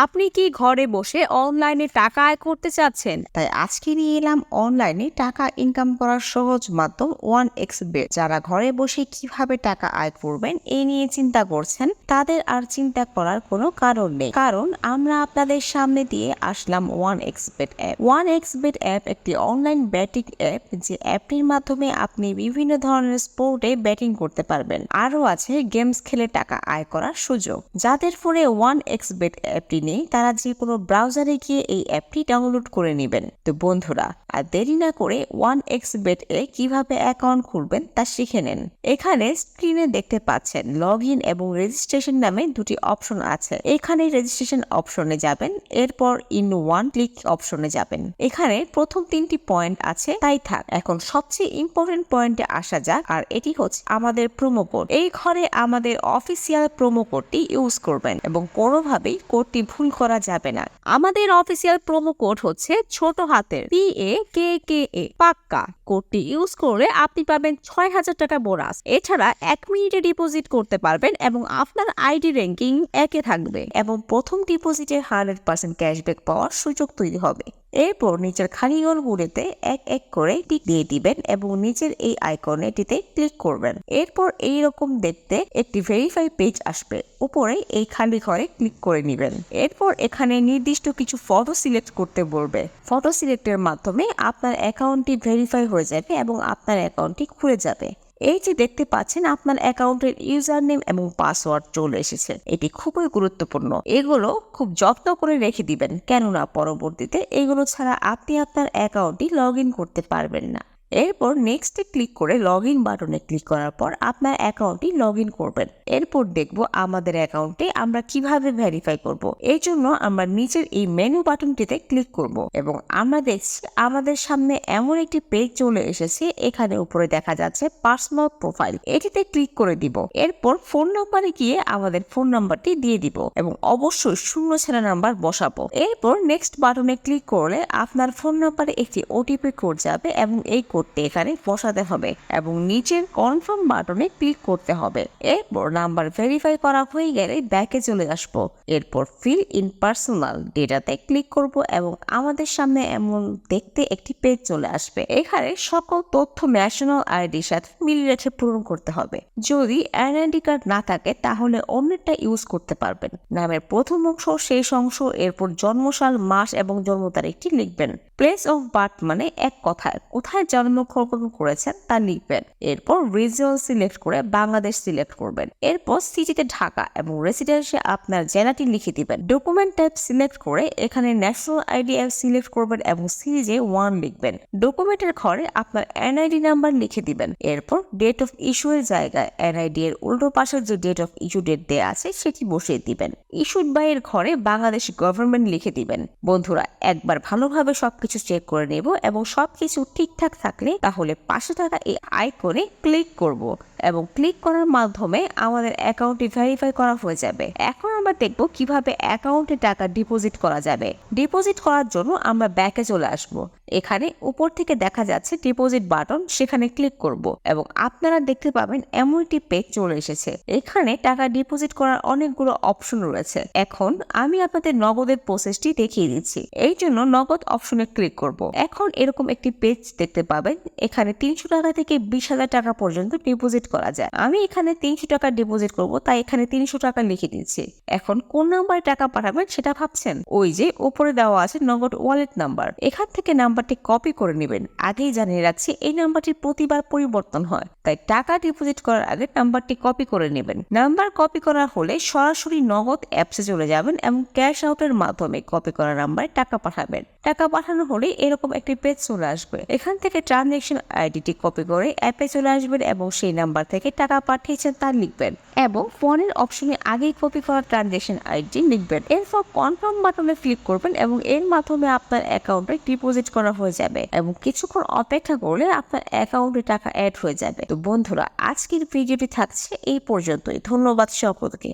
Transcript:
আপনি কি ঘরে বসে অনলাইনে টাকা আয় করতে চাচ্ছেন? তাই আজকে নিয়ে এলাম অনলাইনে টাকা ইনকাম করার সহজ মাধ্যম 1xbet। যারা ঘরে বসে কিভাবে টাকা আয় করবেন এই নিয়ে চিন্তা করছেন, তাদের আর চিন্তা করার কোনো কারণ নেই, কারণ আমরা আপনাদের সামনে দিয়ে আসলাম 1xbet অ্যাপ। 1xbet অ্যাপ একটি অনলাইন ব্যাটিং অ্যাপ, যে অ্যাপটির মাধ্যমে আপনি বিভিন্ন ধরনের স্পোর্টে ব্যাটিং করতে পারবেন। আরও আছে গেমস খেলে টাকা আয় করার সুযোগ। যাদের ফোনে 1xbet অ্যাপটি নেই তারা যে কোনো ব্রাউজারে গিয়ে এই অ্যাপটি ডাউনলোড করে নেবেন। তো বন্ধুরা, আর দেরি না করে 1xbet এ কিভাবে অ্যাকাউন্ট খুলবেন তা শিখে নেন। এখানে স্ক্রিনে দেখতে পাচ্ছেন লগ ইন এবং রেজিস্ট্রেশন নামে দুটি অপশন আছে। এখানে রেজিস্ট্রেশন অপশনে যাবেন, এরপর ইন ওয়ান ক্লিক অপশনে যাবেন। এখানে প্রথম 3টি পয়েন্ট আছে, তাই থাক। এখন সবচেয়ে ইম্পর্টেন্ট পয়েন্টে আসা যাক, আর এটি হচ্ছে আমাদের প্রোমো কোড। এই ঘরে আমাদের অফিসিয়াল প্রোমো কোডটি ইউজ করবেন এবং কোনোভাবেই কোডটি ভুল করা যাবে না। আমাদের অফিসিয়াল প্রোমো কোড হচ্ছে ছোট হাতের PAKKA পাক্কা। কোডটি ইউজ করে আপনি পাবেন ৬,০০০ টাকা বোনাস। এছাড়া 1 মিনিটে ডিপোজিট করতে পারবেন এবং আপনার আইডি র্যাঙ্কিং 1-এ থাকবে এবং প্রথম ডিপোজিটে 100% ক্যাশব্যাক পাওয়ার সুযোগ তৈরি হবে। এরপর নিচের খালি ঘরগুলিতে এক এক করে টিক দিয়ে দিবেন এবং নিচের এই আইকনে এটিতে ক্লিক করবেন। এরপর এইরকম দেখতে একটি ভেরিফাই পেজ আসবে, উপরে এই খালি ঘরে ক্লিক করে নেবেন। এরপর এখানে নির্দিষ্ট কিছু ফটো সিলেক্ট করতে বলবে। ফটো সিলেক্টের মাধ্যমে আপনার অ্যাকাউন্টটি ভেরিফাই হয়ে যাবে এবং আপনার অ্যাকাউন্টটি খুলে যাবে। এই যে দেখতে পাচ্ছেন আপনার অ্যাকাউন্টের ইউজার নেম এবং পাসওয়ার্ড চলে এসেছে। এটি খুবই গুরুত্বপূর্ণ, এগুলো খুব যত্ন করে রেখে দিবেন, কেননা পরবর্তীতে এগুলো ছাড়া আপনি আপনার অ্যাকাউন্টটি লগ ইন করতে পারবেন না। এরপর নেক্সটে ক্লিক করে লগ ইন বাটনে ক্লিক করার পর আপনার অ্যাকাউন্টটি লগ ইন করবেন। এরপর দেখব আমাদের অ্যাকাউন্টে আমরা কিভাবে ভেরিফাই করব। এই জন্য আমরা নিচের এই মেনু বাটনটিতে ক্লিক করব এবং আমরা দেখছি আমাদের সামনে এমন একটি পেজ চলে এসেছে। এখানে উপরে দেখা যাচ্ছে পার্সোনাল প্রোফাইল, এটিতে ক্লিক করে দিব। এরপর ফোন নাম্বারে গিয়ে আমাদের ফোন নাম্বারটি দিয়ে দিব এবং অবশ্যই শূন্য ছেড়া নাম্বার বসাবো। এরপর নেক্সট বাটনে ক্লিক করলে আপনার ফোন নাম্বারে একটি ওটিপি কোড যাবে এবং এই কোডটি এখানে বসাতে হবে এবং নিচের কনফার্ম বাটনে ক্লিক করতে হবে। এরপর নাম্বার ভেরিফাই করা হয়ে গেলে ব্যাকে চলে আসবো। এরপর ফিল ইন পার্সোনাল ডেটাতে ক্লিক করব এবং আমাদের সামনে এমন দেখতে একটি পেজ চলে আসবে। এখানে সকল তথ্য ন্যাশনাল আইডির সাথে মিল রেখে পূরণ করতে হবে। যদি এনআইডি কার্ড না থাকে তাহলে অন্যটা ইউজ করতে পারবেন। নামের প্রথম অংশ, শেষ অংশ, এরপর জন্মসাল, মাস এবং জন্ম তারিখটি লিখবেন। প্লেস অফ বার্থ মানে এক কথায় কোথায় জন্মগ্রহণ করেছেন তা লিখবেন। এরপর রিজিয়ন সিলেক্ট করে বাংলাদেশ সিলেক্ট করবেন। এরপর সিটিতে ঢাকা এবং রেসিডেন্সে আপনার জেলাটি লিখে দিবেন। ডকুমেন্ট টাইপ সিলেক্ট করে এখানে ন্যাশনাল আইডি সিলেক্ট করবেন এবং সিরিজে 1 লিখবেন। ডকুমেন্টের ঘরে আপনার এনআইডি নাম্বার লিখে দিবেন। এরপর ডেট অফ ইস্যু এর জায়গায় এনআইডি এর উল্টো পাশের যে ডেট অফ ইস্যু ডেট দেয়া আছে সেটি বসিয়ে দিবেন। ইস্যুড বাই এর ঘরে বাংলাদেশ গভর্নমেন্ট লিখে দিবেন। বন্ধুরা, একবার ভালোভাবে সবকিছু চেক করে নেব এবং সবকিছু ঠিকঠাক থাকলে তাহলে পাশে থাকা এই আইকনে ক্লিক করব এবং ক্লিক করার মাধ্যমে আমাদের অ্যাকাউন্টটি ভেরিফাই করা হয়ে যাবে। এখন আমরা দেখব কিভাবে অ্যাকাউন্টে টাকা ডিপোজিট করা যাবে। ডিপোজিট করার জন্য আমরা ব্যাকে চলে আসব। এখানে উপর থেকে দেখা যাচ্ছে ডিপোজিট বাটন, সেখানে ক্লিক করব এবং আপনারা দেখতে পাবেন এমন একটি পেজ চলে এসেছে। এখানে টাকা ডিপোজিট করার অনেকগুলো অপশন রয়েছে। এখন আমি আপনাদের নগদের প্রসেসটি দেখিয়ে দিচ্ছি। এই জন্য নগদ অপশনে ক্লিক করব। এখন এরকম একটি পেজ দেখতে পাবেন। এখানে 300 টাকা থেকে 20,000 টাকা পর্যন্ত ডিপোজিট করা যায়। আমি এখানে 300 টাকা ডিপোজিট করব, তাই এখানে 300 টাকা লিখে দিচ্ছি। এখন কোন নাম্বারে টাকা পাঠাবেন সেটা ভাবছেন? ওই যে উপরে দেওয়া আছে নগদ ওয়ালেট নাম্বার, এখান থেকে নাম্বারটি কপি করে নেবেন। আগেই জানিয়ে রাখছি এই নাম্বারটি প্রতিবার পরিবর্তন হয়, তাই টাকা ডিপোজিট করার আগে নাম্বারটি কপি করে নেবেন। নাম্বার কপি করা হলে সরাসরি নগদ অ্যাপসে চলে যাবেন এবং ক্যাশ আউটের মাধ্যমে কপি করা নাম্বারে টাকা পাঠাবেন। টাকা পাঠানো হলে এরকম একটি পেজ চলে আসবে। এখান থেকে ট্রানজ্যাকশন আইডিটি কপি করে অ্যাপে চলে আসবেন এবং সেই নাম্বার থেকে টাকা পাঠিয়েছেন তা লিখবেন এবং ফোনের অপশনে আগেই কপি করা ট্রানজ্যাকশন আইডি লিখবেন। এরপর কনফার্ম বাটনে ক্লিক করবেন এবং এর মাধ্যমে আপনার অ্যাকাউন্টে ডিপোজিট করা হয়ে যাবে এবং কিছুক্ষণ অপেক্ষা করলে আপনার অ্যাকাউন্টে টাকা অ্যাড হয়ে যাবে। তো বন্ধুরা, আজকের ভিডিওটি থাকছে এই পর্যন্তই। ধন্যবাদ সকলকে।